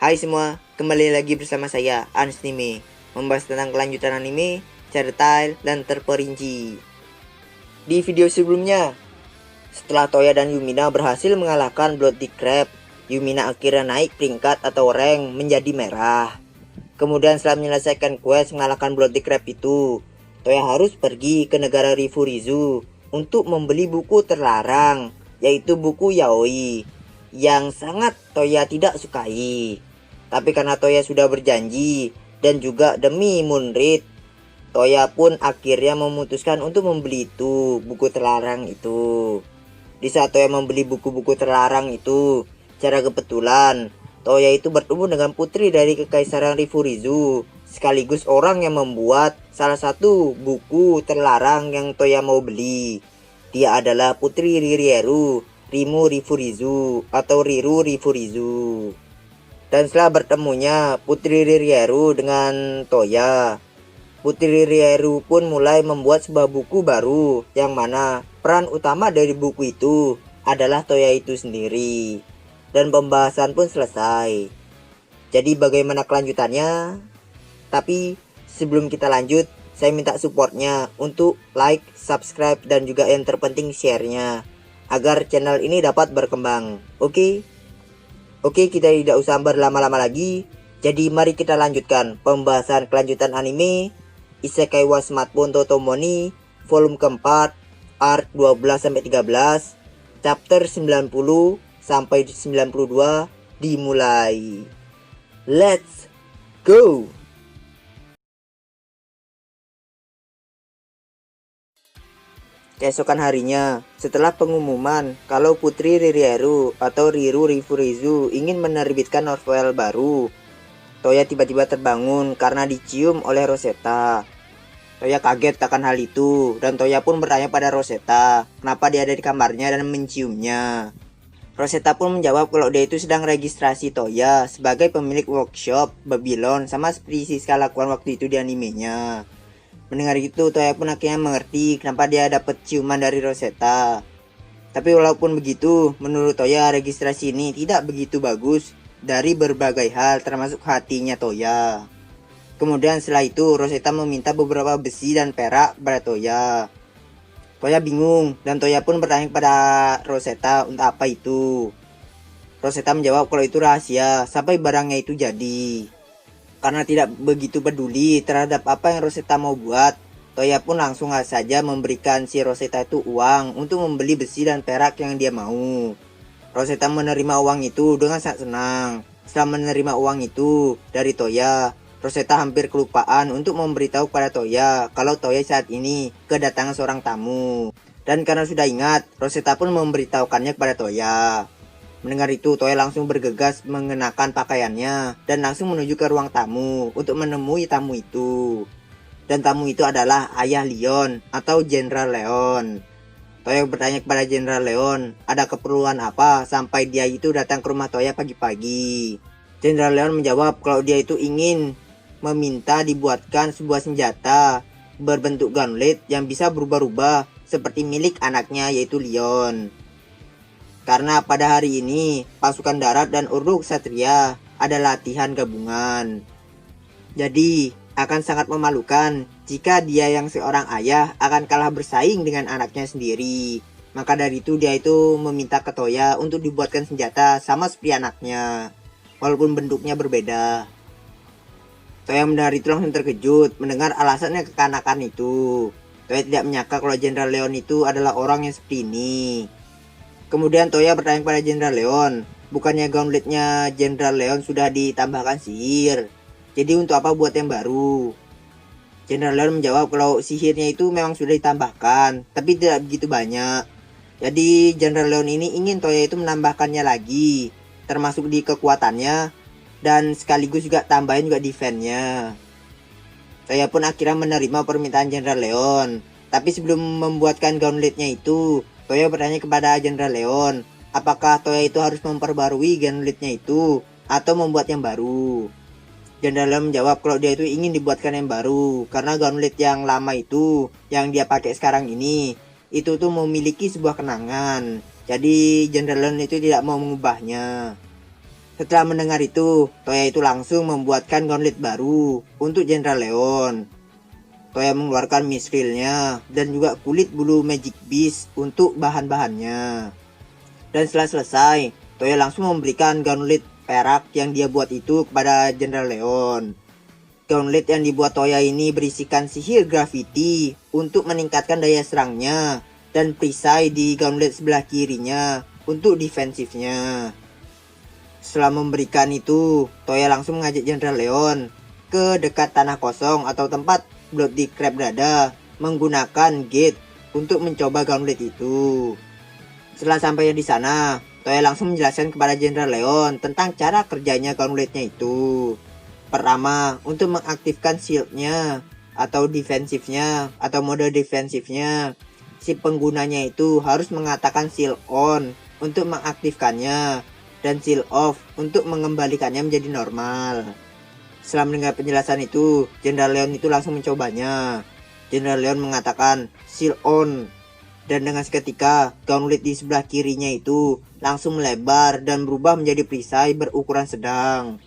Hai semua, kembali lagi bersama saya, Anime, membahas tentang kelanjutan anime, secara detail, dan terperinci. Di video sebelumnya, setelah Toya dan Yumina berhasil mengalahkan Bloody Crab, Yumina akhirnya naik peringkat atau rank menjadi merah. Kemudian setelah menyelesaikan quest mengalahkan Bloody Crab itu, Toya harus pergi ke negara Rifurizu untuk membeli buku terlarang, yaitu buku Yaoi, yang sangat Toya tidak sukai. Tapi karena Toya sudah berjanji dan juga demi Moonrit, Toya pun akhirnya memutuskan untuk membeli itu, buku terlarang itu. Di saat Toya membeli buku-buku terlarang itu, secara kebetulan Toya itu bertemu dengan putri dari Kekaisaran Rifurizu, sekaligus orang yang membuat salah satu buku terlarang yang Toya mau beli. Dia adalah Putri Ririeru, Rimu Rifurizu atau Riru Rifurizu. Dan setelah bertemunya Putri Ririeru dengan Toya, Putri Ririeru pun mulai membuat sebuah buku baru, yang mana peran utama dari buku itu adalah Toya itu sendiri. Dan pembahasan pun selesai. Jadi bagaimana kelanjutannya? Tapi sebelum kita lanjut, saya minta supportnya untuk like, subscribe, dan juga yang terpenting share-nya, agar channel ini dapat berkembang. Oke, kita tidak usah berlama-lama lagi. Jadi mari kita lanjutkan pembahasan kelanjutan anime Isekai wa Smartphone Totomoni volume keempat, art 12-13, chapter 90 sampai 92 dimulai. Let's go. Keesokan harinya, setelah pengumuman kalau Putri Ririeru atau Riru Rifurizu ingin menerbitkan novel baru, Toya tiba-tiba terbangun karena dicium oleh Rosetta. Toya kaget akan hal itu, dan Toya pun bertanya pada Rosetta kenapa dia ada di kamarnya dan menciumnya. Rosetta pun menjawab kalau dia itu sedang registrasi Toya sebagai pemilik workshop Babylon, sama seperti Siska lakukan waktu itu di animenya. Mendengar itu, Toya pun akhirnya mengerti kenapa dia dapat ciuman dari Rosetta. Tapi walaupun begitu, menurut Toya registrasi ini tidak begitu bagus dari berbagai hal, termasuk hatinya Toya. Kemudian setelah itu, Rosetta meminta beberapa besi dan perak pada Toya. Toya bingung, dan Toya pun bertanya kepada Rosetta untuk apa itu. Rosetta menjawab kalau itu rahasia sampai barangnya itu jadi. Karena tidak begitu peduli terhadap apa yang Rosetta mau buat, Toya pun langsung saja memberikan si Rosetta itu uang untuk membeli besi dan perak yang dia mau. Rosetta menerima uang itu dengan sangat senang. Setelah menerima uang itu dari Toya, Rosetta hampir kelupaan untuk memberitahu kepada Toya kalau Toya saat ini kedatangan seorang tamu. Dan karena sudah ingat, Rosetta pun memberitahukannya kepada Toya. Mendengar itu, Toya langsung bergegas mengenakan pakaiannya dan langsung menuju ke ruang tamu untuk menemui tamu itu. Dan tamu itu adalah ayah Leon atau Jenderal Leon. Toya bertanya kepada Jenderal Leon ada keperluan apa sampai dia itu datang ke rumah Toya pagi-pagi. Jenderal Leon menjawab kalau dia itu ingin meminta dibuatkan sebuah senjata berbentuk gauntlet yang bisa berubah-ubah seperti milik anaknya, yaitu Leon. Karena pada hari ini pasukan darat dan Ordo Ksatria ada latihan gabungan. Jadi akan sangat memalukan jika dia yang seorang ayah akan kalah bersaing dengan anaknya sendiri. Maka dari itu dia itu meminta ke Toya untuk dibuatkan senjata sama seperti anaknya, walaupun bentuknya berbeda. Toya mendengar itu langsung terkejut mendengar alasannya kekanakan itu. Toya tidak menyangka kalau Jenderal Leon itu adalah orang yang seperti ini. Kemudian Toya bertanya kepada Jenderal Leon, bukannya gauntletnya Jenderal Leon sudah ditambahkan sihir, jadi untuk apa buat yang baru? Jenderal Leon menjawab kalau sihirnya itu memang sudah ditambahkan, tapi tidak begitu banyak. Jadi Jenderal Leon ini ingin Toya itu menambahkannya lagi, termasuk di kekuatannya, dan sekaligus juga tambahin juga defense-nya. Toya pun akhirnya menerima permintaan Jenderal Leon, tapi sebelum membuatkan gauntletnya itu, Toya bertanya kepada Jenderal Leon, apakah Toya itu harus memperbarui gauntletnya itu atau membuat yang baru. Jenderal Leon menjawab kalau dia itu ingin dibuatkan yang baru, karena gauntlet yang lama itu, yang dia pakai sekarang ini, itu tuh memiliki sebuah kenangan. Jadi Jenderal Leon itu tidak mau mengubahnya. Setelah mendengar itu, Toya itu langsung membuatkan gauntlet baru untuk Jenderal Leon. Toya mengeluarkan mithril-nya dan juga kulit bulu magic beast untuk bahan-bahannya. Dan setelah selesai, Toya langsung memberikan gauntlet perak yang dia buat itu kepada Jenderal Leon. Gauntlet yang dibuat Toya ini berisikan sihir gravity untuk meningkatkan daya serangnya dan perisai di gauntlet sebelah kirinya untuk defensifnya. Setelah memberikan itu, Toya langsung mengajak Jenderal Leon ke dekat tanah kosong atau tempat Bloody Crab berada menggunakan gate untuk mencoba gauntlet itu. Setelah sampai di sana, Toya langsung menjelaskan kepada Jenderal Leon tentang cara kerjanya gauntletnya itu. Pertama, untuk mengaktifkan shieldnya atau defensifnya atau mode defensifnya, si penggunanya itu harus mengatakan shield on untuk mengaktifkannya dan shield off untuk mengembalikannya menjadi normal. Setelah mendengar penjelasan itu, Jenderal Leon itu langsung mencobanya. Jenderal Leon mengatakan shield on, dan dengan seketika gauntlet di sebelah kirinya itu langsung melebar dan berubah menjadi perisai berukuran sedang.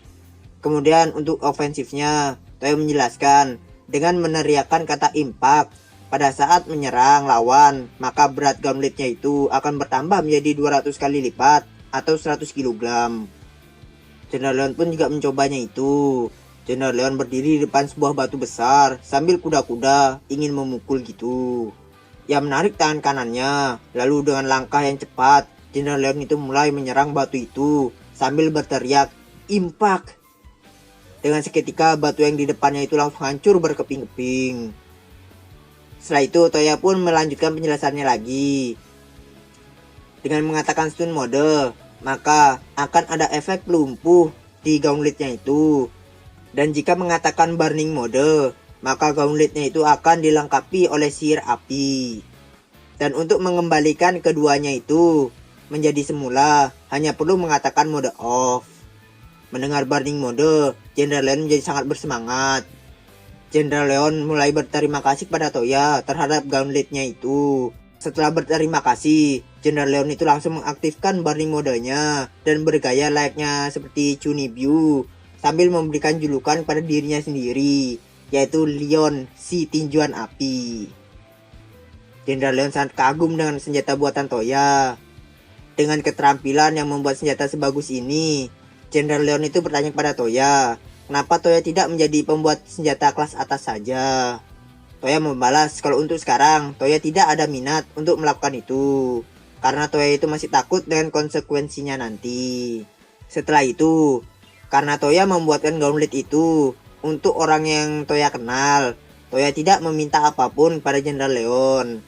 Kemudian untuk ofensifnya, Toya menjelaskan dengan meneriakkan kata impact. Pada saat menyerang lawan, maka berat gauntletnya itu akan bertambah menjadi 200 kali lipat atau 100 kg. Jenderal Leon pun juga mencobanya itu. Jenderal Leon berdiri di depan sebuah batu besar sambil kuda-kuda ingin memukul gitu. Ia menarik tangan kanannya, lalu dengan langkah yang cepat, Jenderal Leon itu mulai menyerang batu itu sambil berteriak, "Impact!" Dengan seketika batu yang di depannya itu langsung hancur berkeping-keping. Setelah itu Toya pun melanjutkan penjelasannya lagi. Dengan mengatakan stun mode, maka akan ada efek lumpuh di gauntletnya itu. Dan jika mengatakan burning mode, maka gauntletnya itu akan dilengkapi oleh sihir api. Dan untuk mengembalikan keduanya itu menjadi semula, hanya perlu mengatakan mode off. Mendengar burning mode, Jenderal Leon menjadi sangat bersemangat. Jenderal Leon mulai berterima kasih kepada Toya terhadap gauntletnya itu. Setelah berterima kasih, Jenderal Leon itu langsung mengaktifkan burning modenya dan bergaya layaknya seperti Chunibyu sambil memberikan julukan pada dirinya sendiri, yaitu Leon si tinjuan api. Jenderal Leon sangat kagum dengan senjata buatan Toya. Dengan keterampilan yang membuat senjata sebagus ini, Jenderal Leon itu bertanya kepada Toya, kenapa Toya tidak menjadi pembuat senjata kelas atas saja? Toya membalas kalau untuk sekarang Toya tidak ada minat untuk melakukan itu, karena Toya itu masih takut dengan konsekuensinya nanti. Setelah itu, karena Toya membuatkan gauntlet itu untuk orang yang Toya kenal, Toya tidak meminta apapun pada Jenderal Leon.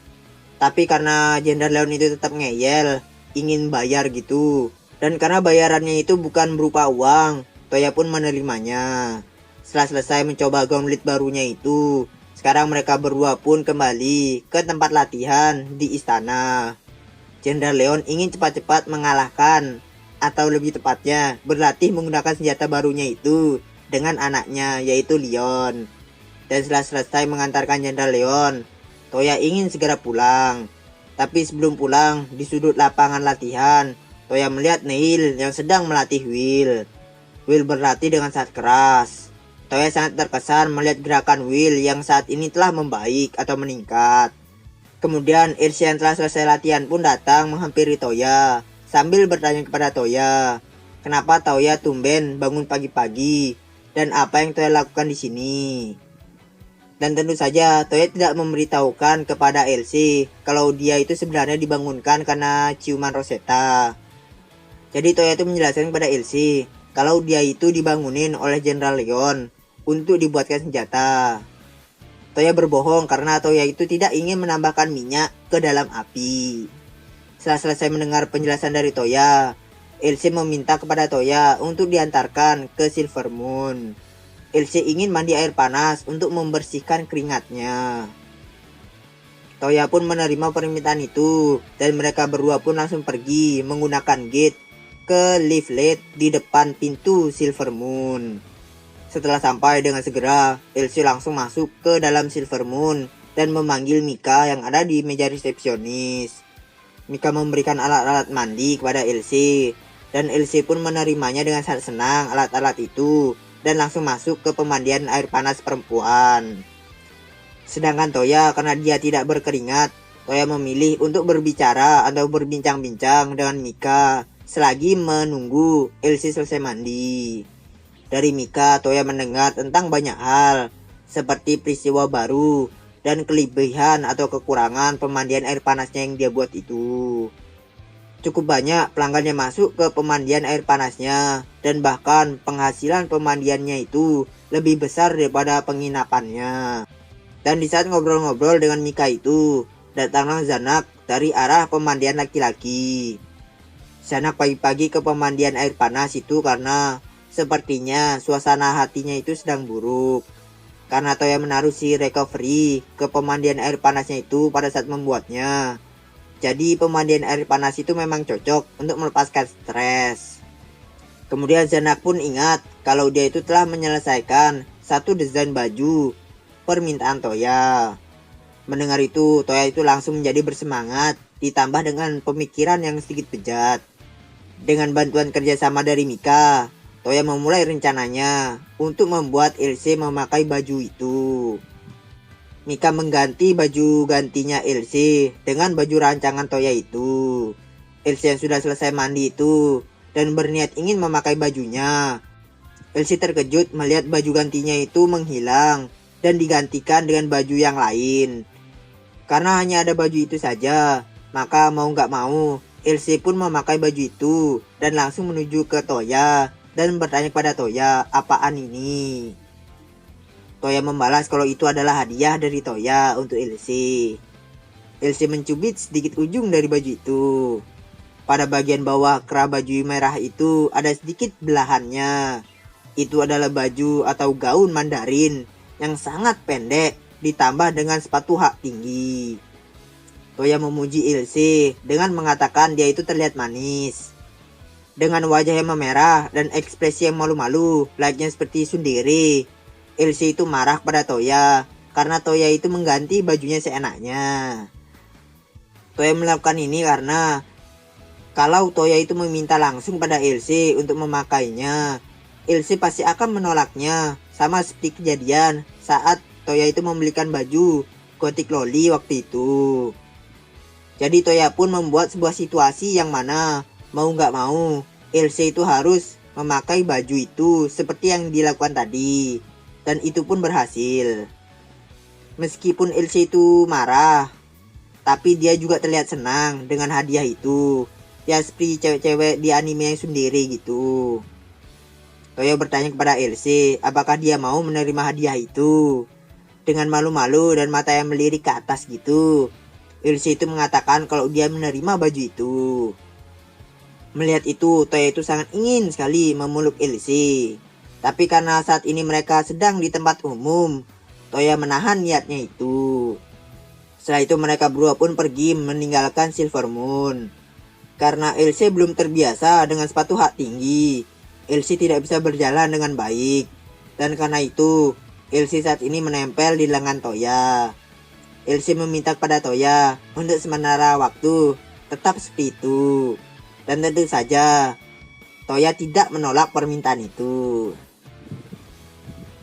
Tapi karena Jenderal Leon itu tetap ngeyel, ingin bayar gitu, dan karena bayarannya itu bukan berupa uang, Toya pun menerimanya. Setelah selesai mencoba gauntlet barunya itu, sekarang mereka berdua pun kembali ke tempat latihan di istana. Jenderal Leon ingin cepat-cepat mengalahkan, atau lebih tepatnya berlatih menggunakan senjata barunya itu dengan anaknya, yaitu Leon. Dan setelah selesai mengantarkan Jenderal Leon, Toya ingin segera pulang. Tapi sebelum pulang, di sudut lapangan latihan, Toya melihat Neil yang sedang melatih Will. Will berlatih dengan sangat keras. Toya sangat terkesan melihat gerakan Will yang saat ini telah membaik atau meningkat. Kemudian Ersi yang telah selesai latihan pun datang menghampiri Toya sambil bertanya kepada Toya, kenapa Toya tumben bangun pagi-pagi dan apa yang Toya lakukan di sini. Dan tentu saja Toya tidak memberitahukan kepada Elsie kalau dia itu sebenarnya dibangunkan karena ciuman Rosetta. Jadi Toya itu menjelaskan kepada Elsie kalau dia itu dibangunin oleh Jenderal Leon untuk dibuatkan senjata. Toya berbohong karena Toya itu tidak ingin menambahkan minyak ke dalam api. Setelah selesai mendengar penjelasan dari Toya, Elsie meminta kepada Toya untuk diantarkan ke Silver Moon. Elsie ingin mandi air panas untuk membersihkan keringatnya. Toya pun menerima permintaan itu, dan mereka berdua pun langsung pergi menggunakan gate ke leaflet di depan pintu Silver Moon. Setelah sampai dengan segera, Elsie langsung masuk ke dalam Silver Moon dan memanggil Mika yang ada di meja resepsionis. Mika memberikan alat-alat mandi kepada Elsie, dan Elsie pun menerimanya dengan sangat senang alat-alat itu dan langsung masuk ke pemandian air panas perempuan. Sedangkan Toya karena dia tidak berkeringat, Toya memilih untuk berbicara atau berbincang-bincang dengan Mika selagi menunggu Elsie selesai mandi. Dari Mika, Toya mendengar tentang banyak hal, seperti peristiwa baru dan kelebihan atau kekurangan pemandian air panasnya yang dia buat itu. Cukup banyak pelanggan yang masuk ke pemandian air panasnya, dan bahkan penghasilan pemandiannya itu lebih besar daripada penginapannya. Dan di saat ngobrol-ngobrol dengan Mika itu, datanglah Zanak dari arah pemandian laki-laki. Zanak pagi-pagi ke pemandian air panas itu karena sepertinya suasana hatinya itu sedang buruk. Karena Toya menaruh si recovery ke pemandian air panasnya itu pada saat membuatnya. Jadi pemandian air panas itu memang cocok untuk melepaskan stres. Kemudian Zanak pun ingat kalau dia itu telah menyelesaikan satu desain baju permintaan Toya. Mendengar itu, Toya itu langsung menjadi bersemangat, ditambah dengan pemikiran yang sedikit bejat. Dengan bantuan kerjasama dari Mika, Toya memulai rencananya untuk membuat Elsie memakai baju itu. Mika mengganti baju gantinya Elsie dengan baju rancangan Toya itu. Elsie yang sudah selesai mandi itu dan berniat ingin memakai bajunya. Elsie terkejut melihat baju gantinya itu menghilang dan digantikan dengan baju yang lain. Karena hanya ada baju itu saja, maka mau gak mau, Elsie pun memakai baju itu dan langsung menuju ke Toya dan bertanya kepada Toya, apaan ini? Toya membalas kalau itu adalah hadiah dari Toya untuk Elsie. Elsie mencubit sedikit ujung dari baju itu. Pada bagian bawah kerah baju merah itu ada sedikit belahannya. Itu adalah baju atau gaun Mandarin yang sangat pendek ditambah dengan sepatu hak tinggi. Toya memuji Elsie dengan mengatakan dia itu terlihat manis. Dengan wajah yang memerah dan ekspresi yang malu-malu, layaknya seperti tsundere, Elsie itu marah pada Toya karena Toya itu mengganti bajunya seenaknya. Toya melakukan ini karena kalau Toya itu meminta langsung pada Elsie untuk memakainya, Elsie pasti akan menolaknya, sama seperti kejadian saat Toya itu membelikan baju Gothic Loli waktu itu. Jadi Toya pun membuat sebuah situasi yang mana mau gak mau Elsie itu harus memakai baju itu seperti yang dilakukan tadi. Dan itu pun berhasil. Meskipun Elsie itu marah, tapi dia juga terlihat senang dengan hadiah itu. Ya seperti cewek-cewek di anime yang tsundere gitu. Toya bertanya kepada Elsie apakah dia mau menerima hadiah itu. Dengan malu-malu dan mata yang melirik ke atas gitu, Elsie itu mengatakan kalau dia menerima baju itu. Melihat itu, Toya itu sangat ingin sekali memeluk Elsie. Tapi karena saat ini mereka sedang di tempat umum, Toya menahan niatnya itu. Setelah itu mereka berdua pun pergi meninggalkan Silver Moon. Karena Elsie belum terbiasa dengan sepatu hak tinggi, Elsie tidak bisa berjalan dengan baik. Dan karena itu, Elsie saat ini menempel di lengan Toya. Elsie meminta kepada Toya untuk sementara waktu tetap seperti itu. Dan tentu saja Toya tidak menolak permintaan itu.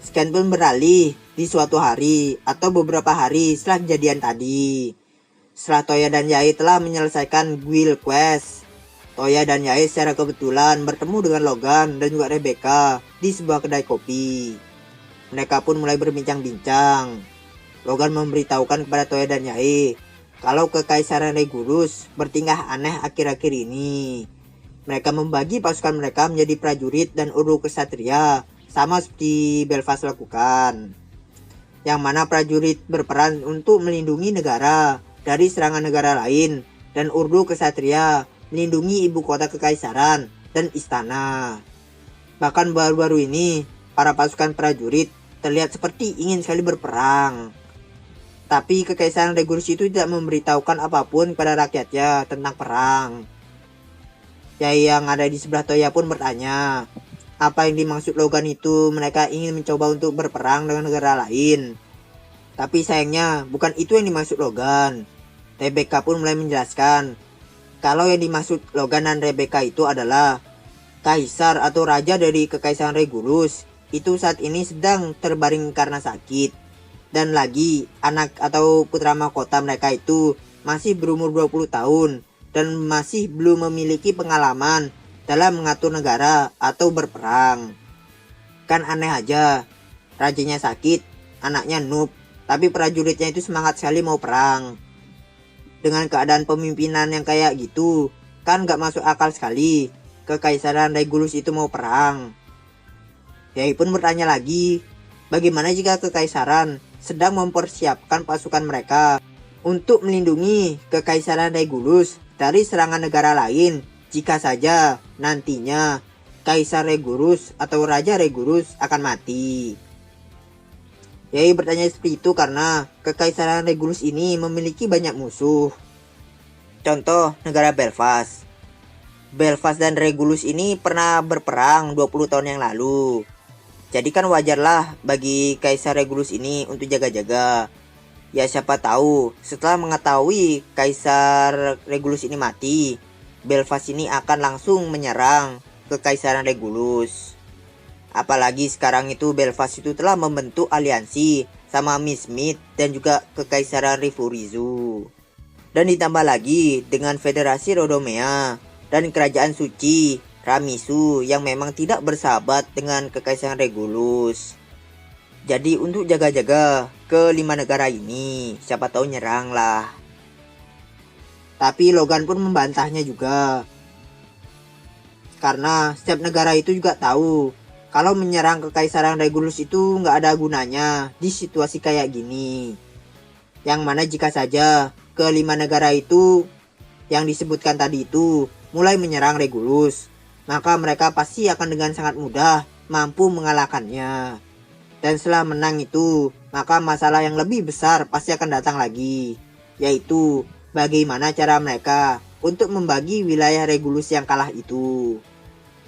Sekian pun beralih di suatu hari atau beberapa hari setelah kejadian tadi. Setelah Toya dan Yae telah menyelesaikan guild quest, Toya dan Yae secara kebetulan bertemu dengan Logan dan juga Rebecca di sebuah kedai kopi. Mereka pun mulai berbincang-bincang. Logan memberitahukan kepada Toya dan Yae kalau Kekaisaran Regulus bertingkah aneh akhir-akhir ini. Mereka membagi pasukan mereka menjadi prajurit dan uruk kesatria, sama seperti Belfast lakukan. Yang mana prajurit berperan untuk melindungi negara dari serangan negara lain, dan urdu kesatria melindungi ibu kota kekaisaran dan istana. Bahkan baru-baru ini, para pasukan prajurit terlihat seperti ingin sekali berperang. Tapi Kekaisaran Regulus itu tidak memberitahukan apapun kepada rakyatnya tentang perang. Yae yang ada di sebelah Toya pun bertanya, apa yang dimaksud Logan itu mereka ingin mencoba untuk berperang dengan negara lain. Tapi sayangnya bukan itu yang dimaksud Logan. Rebecca pun mulai menjelaskan kalau yang dimaksud Logan dan Rebecca itu adalah kaisar atau raja dari Kekaisaran Regulus itu saat ini sedang terbaring karena sakit. Dan lagi anak atau putra mahkota mereka itu masih berumur 20 tahun dan masih belum memiliki pengalaman dalam mengatur negara atau berperang. Kan aneh aja, rajanya sakit, anaknya noob, tapi prajuritnya itu semangat sekali mau perang. Dengan keadaan pemimpinan yang kayak gitu, kan gak masuk akal sekali Kekaisaran Regulus itu mau perang. Yai pun bertanya lagi, bagaimana jika Kekaisaran sedang mempersiapkan pasukan mereka untuk melindungi Kekaisaran Regulus dari serangan negara lain jika saja nantinya Kaisar Regulus atau Raja Regulus akan mati. Yai bertanya seperti itu karena Kekaisaran Regulus ini memiliki banyak musuh. Contoh negara Belfast. Belfast dan Regulus ini pernah berperang 20 tahun yang lalu. Jadi kan wajarlah bagi Kaisar Regulus ini untuk jaga-jaga. Ya siapa tahu setelah mengetahui Kaisar Regulus ini mati, Belfast ini akan langsung menyerang Kekaisaran Regulus. Apalagi sekarang itu Belfast itu telah membentuk aliansi sama Miss Smith dan juga Kekaisaran Rifurizu. Dan ditambah lagi dengan Federasi Rodomea dan Kerajaan Suci Ramisu yang memang tidak bersahabat dengan Kekaisaran Regulus. Jadi untuk jaga-jaga ke 5 negara ini, siapa tahu nyerang lah. Tapi Logan pun membantahnya juga. Karena setiap negara itu juga tahu kalau menyerang Kekaisaran Regulus itu nggak ada gunanya di situasi kayak gini. Yang mana jika saja ke 5 negara itu yang disebutkan tadi itu mulai menyerang Regulus, maka mereka pasti akan dengan sangat mudah mampu mengalahkannya. Dan setelah menang itu, maka masalah yang lebih besar pasti akan datang lagi, yaitu bagaimana cara mereka untuk membagi wilayah Regulus yang kalah itu.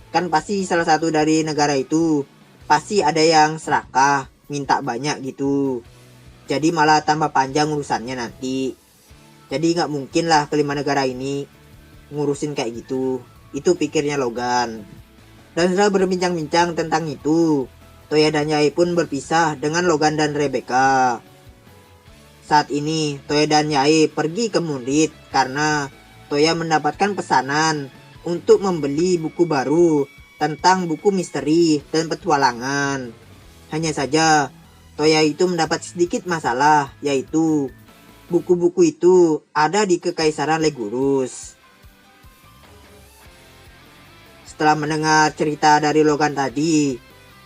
Kan pasti salah satu dari negara itu pasti ada yang serakah, minta banyak gitu. Jadi malah tambah panjang urusannya nanti. Jadi nggak mungkin lah kelima negara ini ngurusin kayak gitu. Itu pikirnya Logan. Dan setelah berbincang-bincang tentang itu, Toya dan Yai pun berpisah dengan Logan dan Rebecca. Saat ini Toya dan Yai pergi ke Mundit karena Toya mendapatkan pesanan untuk membeli buku baru tentang buku misteri dan petualangan. Hanya saja Toya itu mendapat sedikit masalah, yaitu buku-buku itu ada di Kekaisaran Legurus. Setelah mendengar cerita dari Logan tadi,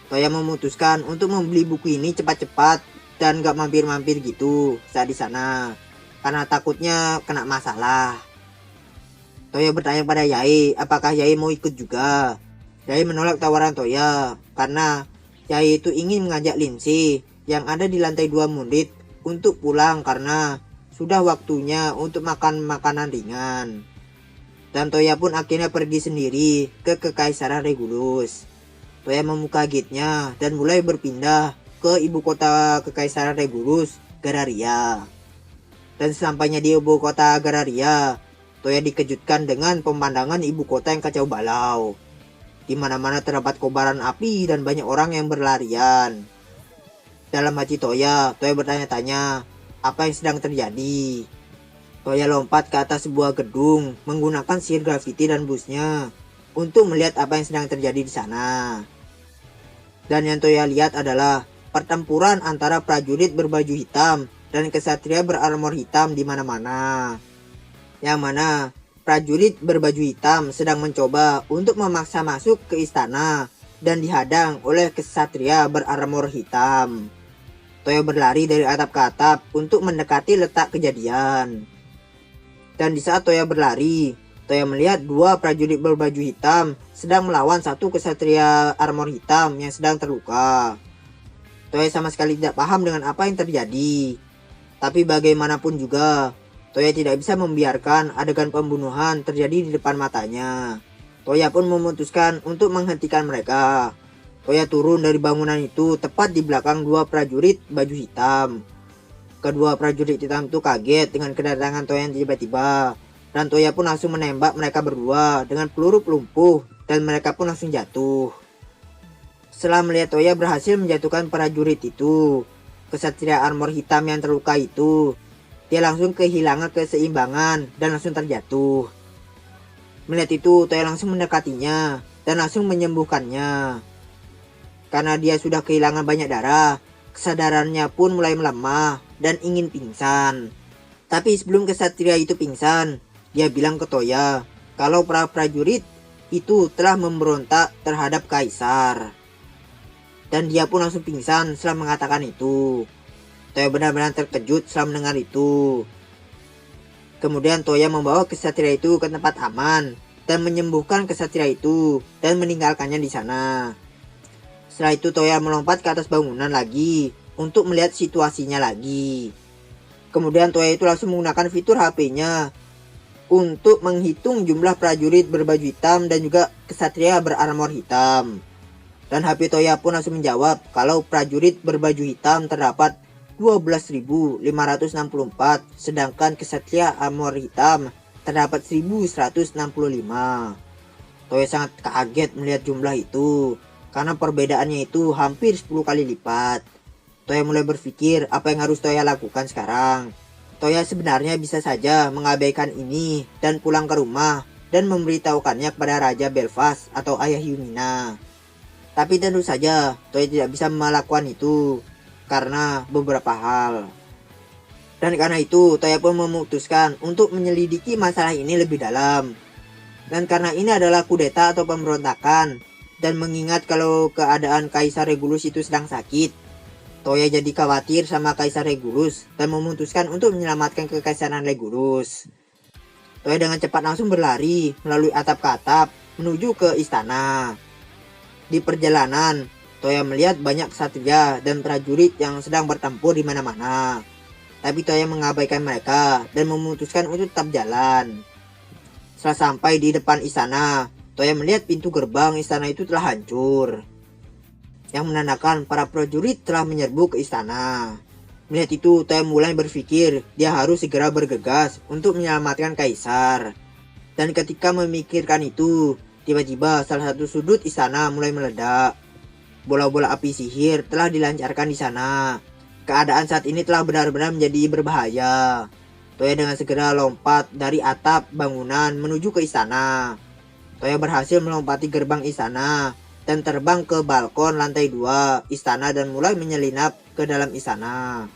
Toya memutuskan untuk membeli buku ini cepat-cepat dan gak mampir-mampir gitu saat di sana, karena takutnya kena masalah. Toya bertanya pada Yai apakah Yai mau ikut juga. Yai menolak tawaran Toya karena Yai itu ingin mengajak Lindsay yang ada di lantai 2 Mundit untuk pulang karena sudah waktunya untuk makan makanan ringan. Dan Toya pun akhirnya pergi sendiri ke Kekaisaran Regulus. Toya membuka gate-nya dan mulai berpindah ke ibu kota Kekaisaran Regulus, Gararia. Dan sesampainya di ibu kota Gararia, Toya dikejutkan dengan pemandangan ibu kota yang kacau balau. Di mana-mana terdapat kobaran api dan banyak orang yang berlarian. Dalam hati Toya bertanya-tanya apa yang sedang terjadi. Toya lompat ke atas sebuah gedung menggunakan sihir grafiti dan busnya untuk melihat apa yang sedang terjadi di sana. Dan yang Toya lihat adalah pertempuran antara prajurit berbaju hitam dan kesatria berarmor hitam di mana-mana. Yang mana prajurit berbaju hitam sedang mencoba untuk memaksa masuk ke istana dan dihadang oleh kesatria berarmor hitam. Toya berlari dari atap ke atap untuk mendekati letak kejadian. Dan di saat Toya berlari, Toya melihat dua prajurit berbaju hitam sedang melawan satu kesatria armor hitam yang sedang terluka. Toya sama sekali tidak paham dengan apa yang terjadi. Tapi bagaimanapun juga, Toya tidak bisa membiarkan adegan pembunuhan terjadi di depan matanya. Toya pun memutuskan untuk menghentikan mereka. Toya turun dari bangunan itu tepat di belakang dua prajurit baju hitam. Kedua prajurit hitam itu kaget dengan kedatangan Toya yang tiba-tiba. Dan Toya pun langsung menembak mereka berdua dengan peluru pelumpuh dan mereka pun langsung jatuh. Setelah melihat Toya berhasil menjatuhkan prajurit itu, kesatria armor hitam yang terluka itu, dia langsung kehilangan keseimbangan dan langsung terjatuh. Melihat itu, Toya langsung mendekatinya dan langsung menyembuhkannya. Karena dia sudah kehilangan banyak darah, kesadarannya pun mulai melemah dan ingin pingsan. Tapi sebelum kesatria itu pingsan, dia bilang ke Toya kalau para prajurit itu telah memberontak terhadap kaisar. Dan dia pun langsung pingsan setelah mengatakan itu. Toya benar-benar terkejut setelah mendengar itu. Kemudian Toya membawa kesatria itu ke tempat aman dan menyembuhkan kesatria itu dan meninggalkannya di sana. Setelah itu Toya melompat ke atas bangunan lagi untuk melihat situasinya lagi. Kemudian Toya itu langsung menggunakan fitur HP-nya untuk menghitung jumlah prajurit berbaju hitam dan juga kesatria berarmor hitam. Dan HP Toya pun langsung menjawab kalau prajurit berbaju hitam terdapat 12.564, sedangkan kesatria armor hitam terdapat 1.165. Toya sangat kaget melihat jumlah itu, karena perbedaannya itu hampir 10 kali lipat. Toya mulai berpikir apa yang harus Toya lakukan sekarang. Toya sebenarnya bisa saja mengabaikan ini dan pulang ke rumah dan memberitahukannya kepada Raja Belfast atau Ayah Yunina. Tapi tentu saja Toya tidak bisa melakukan itu karena beberapa hal. Dan karena itu Toya pun memutuskan untuk menyelidiki masalah ini lebih dalam. Dan karena ini adalah kudeta atau pemberontakan, dan mengingat kalau keadaan Kaisar Regulus itu sedang sakit, Toya jadi khawatir sama Kaisar Regulus dan memutuskan untuk menyelamatkan kekaisaran Regulus. Toya dengan cepat langsung berlari melalui atap ke atap menuju ke istana. Di perjalanan, Toya melihat banyak ksatria dan prajurit yang sedang bertempur di mana-mana. Tapi Toya mengabaikan mereka dan memutuskan untuk tetap jalan. Setelah sampai di depan istana, Toya melihat pintu gerbang istana itu telah hancur, yang menandakan para prajurit telah menyerbu ke istana. Melihat itu, Toya mulai berpikir dia harus segera bergegas untuk menyelamatkan kaisar. Dan ketika memikirkan itu, tiba-tiba salah satu sudut istana mulai meledak. Bola-bola api sihir telah dilancarkan di sana. Keadaan saat ini telah benar-benar menjadi berbahaya. Toya dengan segera lompat dari atap bangunan menuju ke istana. Toya berhasil melompati gerbang istana dan terbang ke balkon lantai 2 istana dan mulai menyelinap ke dalam istana.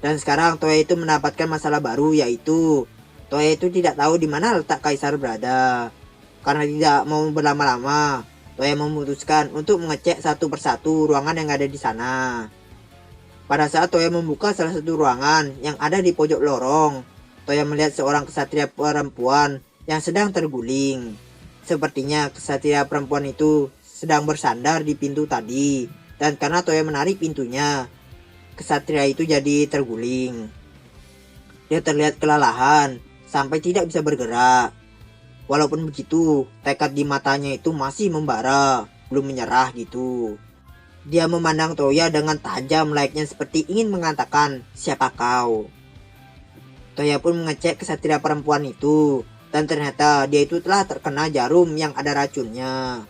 Dan sekarang Toya itu mendapatkan masalah baru, yaitu Toya itu tidak tahu di mana letak kaisar berada. Karena tidak mau berlama-lama, Toya memutuskan untuk mengecek satu persatu ruangan yang ada di sana. Pada saat Toya membuka salah satu ruangan yang ada di pojok lorong, Toya melihat seorang ksatria perempuan yang sedang terguling. Sepertinya ksatria perempuan itu sedang bersandar di pintu tadi, dan karena Toya menarik pintunya, ksatria itu jadi terguling. Dia terlihat kelelahan sampai tidak bisa bergerak. Walaupun begitu, tekad di matanya itu masih membara, belum menyerah gitu. Dia memandang Toya dengan tajam layaknya seperti ingin mengatakan, "Siapa kau?" Toya pun mengecek ksatria perempuan itu, dan ternyata dia itu telah terkena jarum yang ada racunnya.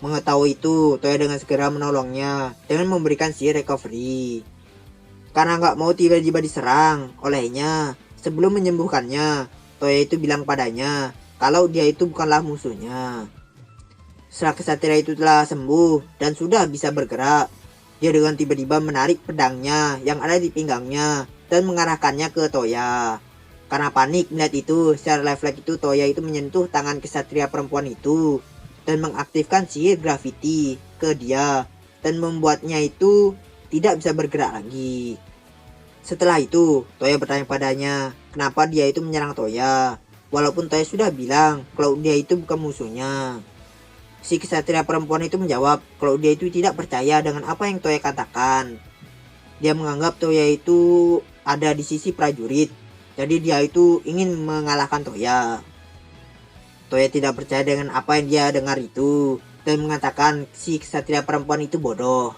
Mengetahui itu, Toya dengan segera menolongnya dengan memberikan sihir recovery. Karena nggak mau tiba-tiba diserang olehnya, sebelum menyembuhkannya, Toya itu bilang padanya kalau dia itu bukanlah musuhnya. Setelah ksatria itu telah sembuh dan sudah bisa bergerak, dia dengan tiba-tiba menarik pedangnya yang ada di pinggangnya dan mengarahkannya ke Toya. Karena panik melihat itu, secara refleks itu Toya itu menyentuh tangan ksatria perempuan itu dan mengaktifkan sihir gravity ke dia dan membuatnya itu tidak bisa bergerak lagi. Setelah itu, Toya bertanya padanya kenapa dia itu menyerang Toya, walaupun Toya sudah bilang kalau dia itu bukan musuhnya. Si ksatria perempuan itu menjawab kalau dia itu tidak percaya dengan apa yang Toya katakan. Dia menganggap Toya itu ada di sisi prajurit, jadi dia itu ingin mengalahkan Toya. Toya tidak percaya dengan apa yang dia dengar itu dan mengatakan si ksatria perempuan itu bodoh.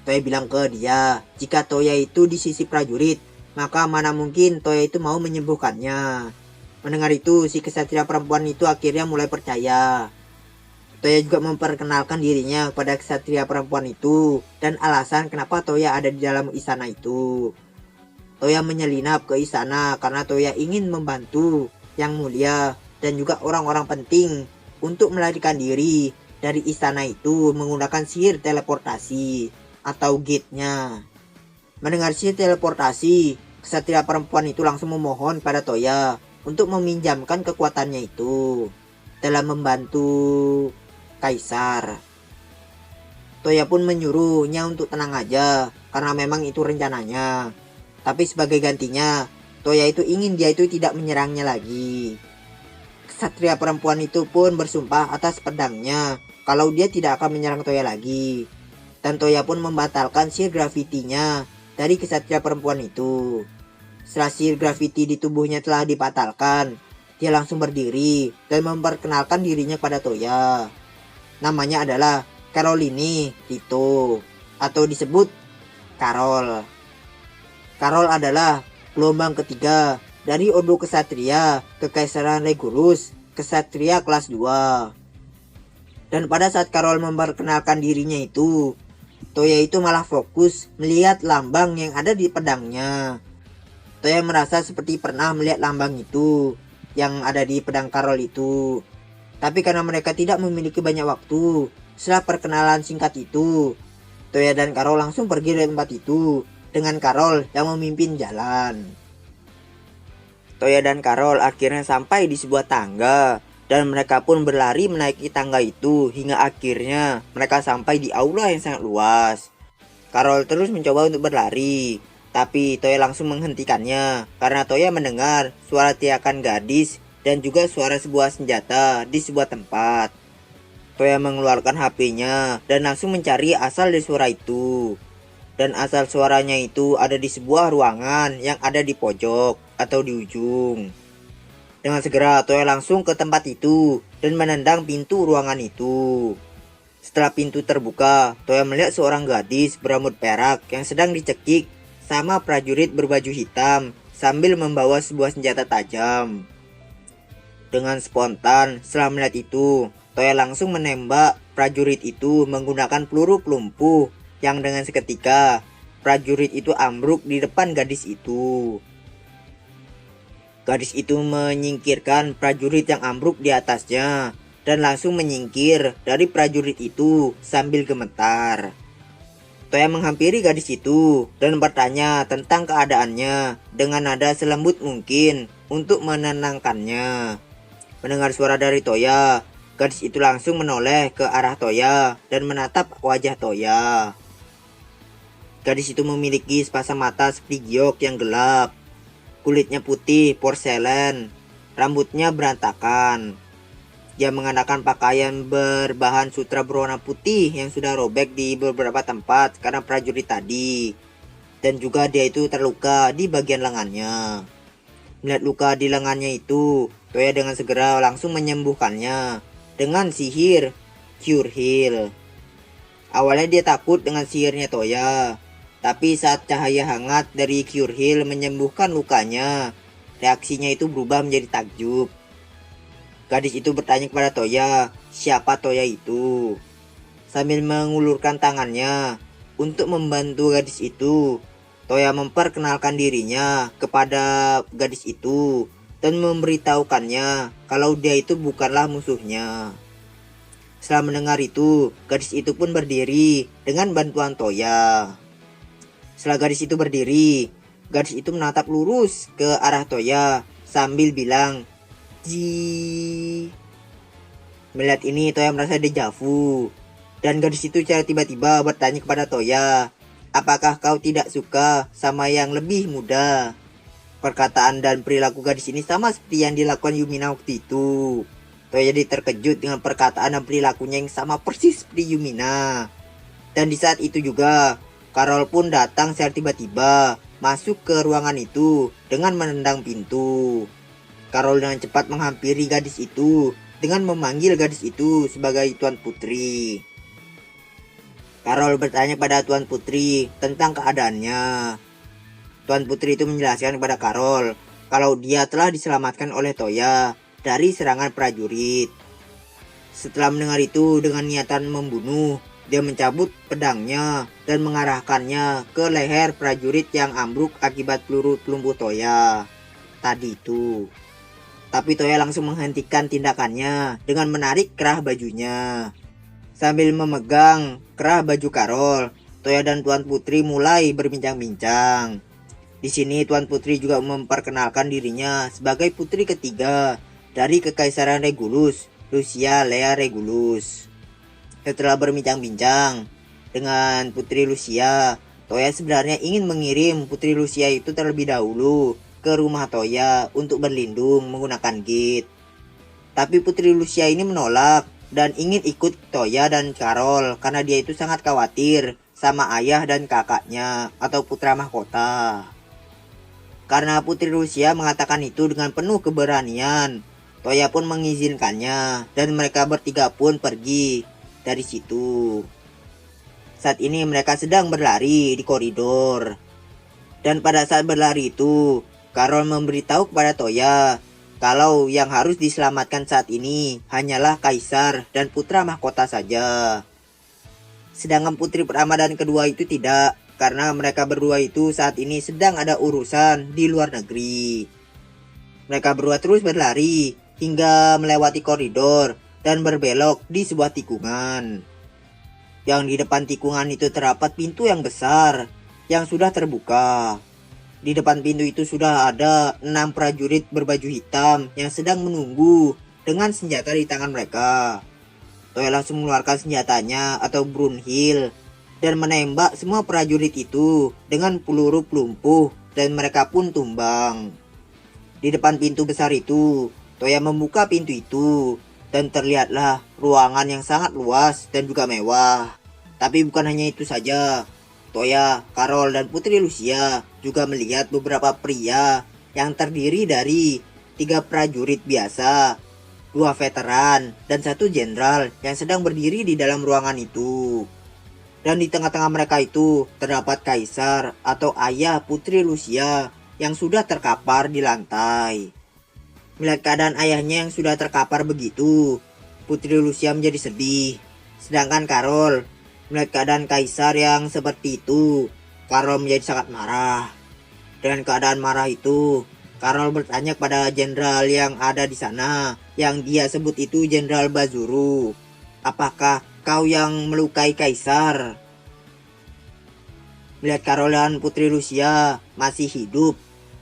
Toya bilang ke dia, jika Toya itu di sisi prajurit, maka mana mungkin Toya itu mau menyembuhkannya. Mendengar itu, si ksatria perempuan itu akhirnya mulai percaya. Toya juga memperkenalkan dirinya kepada ksatria perempuan itu dan alasan kenapa Toya ada di dalam istana itu. Toya menyelinap ke istana karena Toya ingin membantu Yang Mulia dan juga orang-orang penting untuk melarikan diri dari istana itu menggunakan sihir teleportasi atau gate-nya. Mendengar sihir teleportasi, ksatria perempuan itu langsung memohon pada Toya untuk meminjamkan kekuatannya itu dalam membantu Kaisar. Toya pun menyuruhnya untuk tenang aja karena memang itu rencananya. Tapi sebagai gantinya, Toya itu ingin dia itu tidak menyerangnya lagi. Ksatria perempuan itu pun bersumpah atas pedangnya kalau dia tidak akan menyerang Toya lagi. Dan Toya pun membatalkan sihir gravitinya dari ksatria perempuan itu. Setelah sihir graviti di tubuhnya telah dibatalkan, dia langsung berdiri dan memperkenalkan dirinya pada Toya. Namanya adalah Caroline Tito atau disebut Carol. Carol adalah gelombang ketiga dari Ordo Kesatria Kekaisaran Regulus, Kesatria kelas 2. Dan pada saat Carol memperkenalkan dirinya itu, Toya itu malah fokus melihat lambang yang ada di pedangnya. Toya merasa seperti pernah melihat lambang itu yang ada di pedang Carol itu. Tapi karena mereka tidak memiliki banyak waktu, setelah perkenalan singkat itu, Toya dan Carol langsung pergi dari tempat itu dengan Carol yang memimpin jalan. Toya dan Carol akhirnya sampai di sebuah tangga dan mereka pun berlari menaiki tangga itu hingga akhirnya mereka sampai di aula yang sangat luas. Carol terus mencoba untuk berlari, tapi Toya langsung menghentikannya karena Toya mendengar suara teriakan gadis dan juga suara sebuah senjata di sebuah tempat. Toya mengeluarkan HP-nya dan langsung mencari asal dari suara itu. Dan asal suaranya itu ada di sebuah ruangan yang ada di pojok atau di ujung. Dengan segera Toya langsung ke tempat itu dan menendang pintu ruangan itu. Setelah pintu terbuka, Toya melihat seorang gadis berambut perak yang sedang dicekik sama prajurit berbaju hitam sambil membawa sebuah senjata tajam. Dengan spontan setelah melihat itu, Toya langsung menembak prajurit itu menggunakan peluru pelumpuh yang dengan seketika prajurit itu ambruk di depan gadis itu. Gadis itu menyingkirkan prajurit yang ambruk di atasnya dan langsung menyingkir dari prajurit itu sambil gemetar. Toya menghampiri gadis itu dan bertanya tentang keadaannya dengan nada selembut mungkin untuk menenangkannya. Mendengar suara dari Toya, gadis itu langsung menoleh ke arah Toya dan menatap wajah Toya. Gadis itu memiliki sepasang mata seperti giok yang gelap. Kulitnya putih porselen, rambutnya berantakan. Dia mengenakan pakaian berbahan sutra berwarna putih yang sudah robek di beberapa tempat karena prajurit tadi. Dan juga dia itu terluka di bagian lengannya. Melihat luka di lengannya itu, Toya dengan segera langsung menyembuhkannya dengan sihir Cure Heal. Awalnya dia takut dengan sihirnya Toya, tapi saat cahaya hangat dari Cure Heal menyembuhkan lukanya, reaksinya itu berubah menjadi takjub. Gadis itu bertanya kepada Toya, siapa Toya itu? Sambil mengulurkan tangannya untuk membantu gadis itu, Toya memperkenalkan dirinya kepada gadis itu dan memberitahukannya kalau dia itu bukanlah musuhnya. Setelah mendengar itu, gadis itu pun berdiri dengan bantuan Toya. Setelah gadis itu berdiri, gadis itu menatap lurus ke arah Toya sambil bilang, "Ji." Melihat ini, Toya merasa dejavu. Dan gadis itu secara tiba-tiba bertanya kepada Toya, "Apakah kau tidak suka sama yang lebih muda?" Perkataan dan perilaku gadis ini sama seperti yang dilakukan Yumina waktu itu. Toya jadi terkejut dengan perkataan dan perilakunya yang sama persis seperti Yumina. Dan di saat itu juga, Carol pun datang secara tiba-tiba masuk ke ruangan itu dengan menendang pintu. Carol dengan cepat menghampiri gadis itu dengan memanggil gadis itu sebagai Tuan Putri. Carol bertanya pada Tuan Putri tentang keadaannya. Tuan Putri itu menjelaskan kepada Carol kalau dia telah diselamatkan oleh Toya dari serangan prajurit. Setelah mendengar itu dengan niatan membunuh, dia mencabut pedangnya dan mengarahkannya ke leher prajurit yang ambruk akibat peluru pelumpuh Toya tadi itu. Tapi Toya langsung menghentikan tindakannya dengan menarik kerah bajunya. Sambil memegang kerah baju Karol, Toya dan Tuan Putri mulai berbincang-bincang. Di sini Tuan Putri juga memperkenalkan dirinya sebagai putri ketiga dari Kekaisaran Regulus, Lucia Lea Regulus. Setelah berbincang-bincang dengan Putri Lucia, Toya sebenarnya ingin mengirim Putri Lucia itu terlebih dahulu ke rumah Toya untuk berlindung menggunakan gate. Tapi Putri Lucia ini menolak dan ingin ikut Toya dan Karol karena dia itu sangat khawatir sama ayah dan kakaknya atau putra mahkota. Karena Putri Lucia mengatakan itu dengan penuh keberanian, Toya pun mengizinkannya dan mereka bertiga pun pergi dari situ. Saat ini mereka sedang berlari di koridor. Dan pada saat berlari itu, Karol memberitahu kepada Toya kalau yang harus diselamatkan saat ini hanyalah Kaisar dan putra mahkota saja. Sedangkan putri pertama dan kedua itu tidak, karena mereka berdua itu saat ini sedang ada urusan di luar negeri. Mereka berdua terus berlari hingga melewati koridor dan berbelok di sebuah tikungan. Yang di depan tikungan itu terdapat pintu yang besar yang sudah terbuka. Di depan pintu itu sudah ada 6 prajurit berbaju hitam yang sedang menunggu dengan senjata di tangan mereka. Toya langsung mengeluarkan senjatanya atau Brunhild dan menembak semua prajurit itu dengan peluru pelumpuh dan mereka pun tumbang. Di depan pintu besar itu, Toya membuka pintu itu dan terlihatlah ruangan yang sangat luas dan juga mewah. Tapi bukan hanya itu saja, Toya, Karol, dan Putri Lucia juga melihat beberapa pria yang terdiri dari 3 prajurit biasa, 2 veteran, dan 1 jenderal yang sedang berdiri di dalam ruangan itu. Dan di tengah-tengah mereka itu terdapat Kaisar atau ayah Putri Lucia yang sudah terkapar di lantai. Melihat keadaan ayahnya yang sudah terkapar begitu, Putri Lucia menjadi sedih. Sedangkan Karol melihat keadaan Kaisar yang seperti itu, Karol menjadi sangat marah. Dengan keadaan marah itu, Karol bertanya kepada jenderal yang ada di sana, yang dia sebut itu Jenderal Bazuru. Apakah kau yang melukai Kaisar? Melihat Karol dan Putri Lucia masih hidup,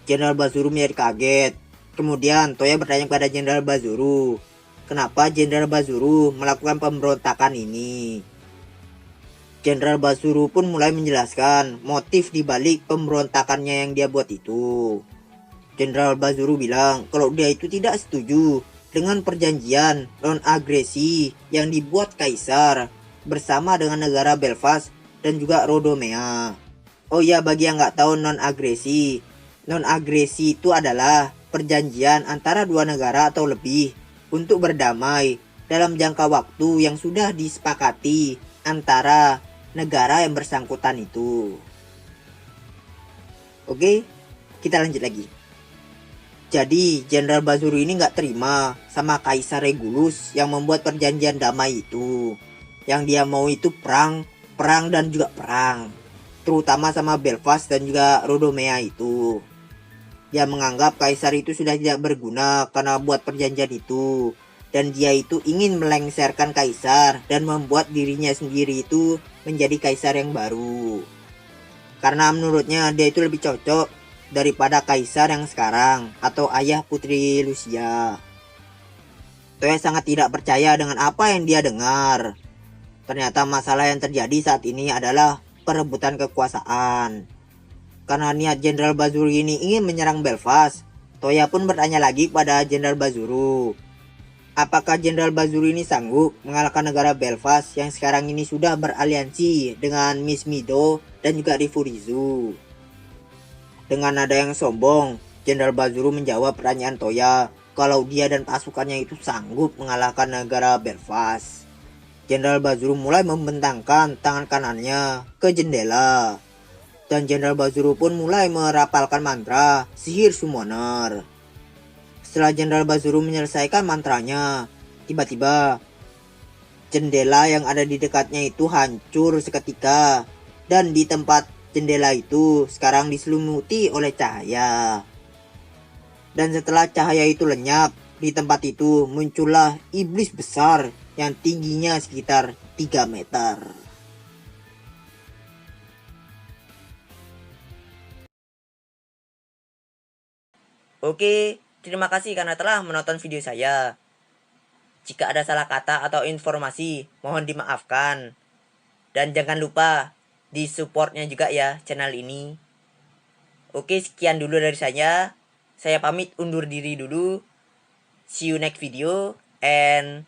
Jenderal Bazuru menjadi kaget. Kemudian Toya bertanya kepada Jenderal Bazuru, kenapa Jenderal Bazuru melakukan pemberontakan ini? Jenderal Bazuru pun mulai menjelaskan motif dibalik pemberontakannya yang dia buat itu. Jenderal Bazuru bilang kalau dia itu tidak setuju dengan perjanjian non-agresi yang dibuat Kaisar bersama dengan negara Belfast dan juga Rodomea. Oh ya, bagi yang nggak tahu non-agresi itu adalah perjanjian antara 2 negara atau lebih untuk berdamai dalam jangka waktu yang sudah disepakati antara negara yang bersangkutan itu. Oke, kita lanjut lagi. Jadi Jenderal Bazuru ini nggak terima sama Kaisar Regulus yang membuat perjanjian damai itu. Yang dia mau itu perang dan juga perang. Terutama sama Belfast dan juga Rodomea itu. Dia menganggap Kaisar itu sudah tidak berguna karena buat perjanjian itu. Dan dia itu ingin melengsarkan Kaisar dan membuat dirinya sendiri itu menjadi Kaisar yang baru. Karena menurutnya dia itu lebih cocok daripada Kaisar yang sekarang atau ayah Putri Lucia. Toya sangat tidak percaya dengan apa yang dia dengar. Ternyata masalah yang terjadi saat ini adalah perebutan kekuasaan. Karena niat Jenderal Bazuru ini ingin menyerang Belfast, Toya pun bertanya lagi kepada Jenderal Bazuru. Apakah Jenderal Bazuru ini sanggup mengalahkan negara Belfast yang sekarang ini sudah beraliansi dengan Miss Mido dan juga Rifurizu? Dengan nada yang sombong, Jenderal Bazuru menjawab pertanyaan Toya kalau dia dan pasukannya itu sanggup mengalahkan negara Belfast. Jenderal Bazuru mulai membentangkan tangan kanannya ke jendela. Dan Jenderal Bazuru pun mulai merapalkan mantra sihir summoner. Setelah Jenderal Bazuru menyelesaikan mantranya, tiba-tiba jendela yang ada di dekatnya itu hancur seketika. Dan di tempat jendela itu sekarang diselimuti oleh cahaya. Dan setelah cahaya itu lenyap, di tempat itu muncullah iblis besar yang tingginya sekitar 3 meter. Oke, terima kasih karena telah menonton video saya. Jika ada salah kata atau informasi, mohon dimaafkan. Dan jangan lupa di supportnya juga ya channel ini. Oke, sekian dulu dari saya. Saya pamit undur diri dulu. See you next video and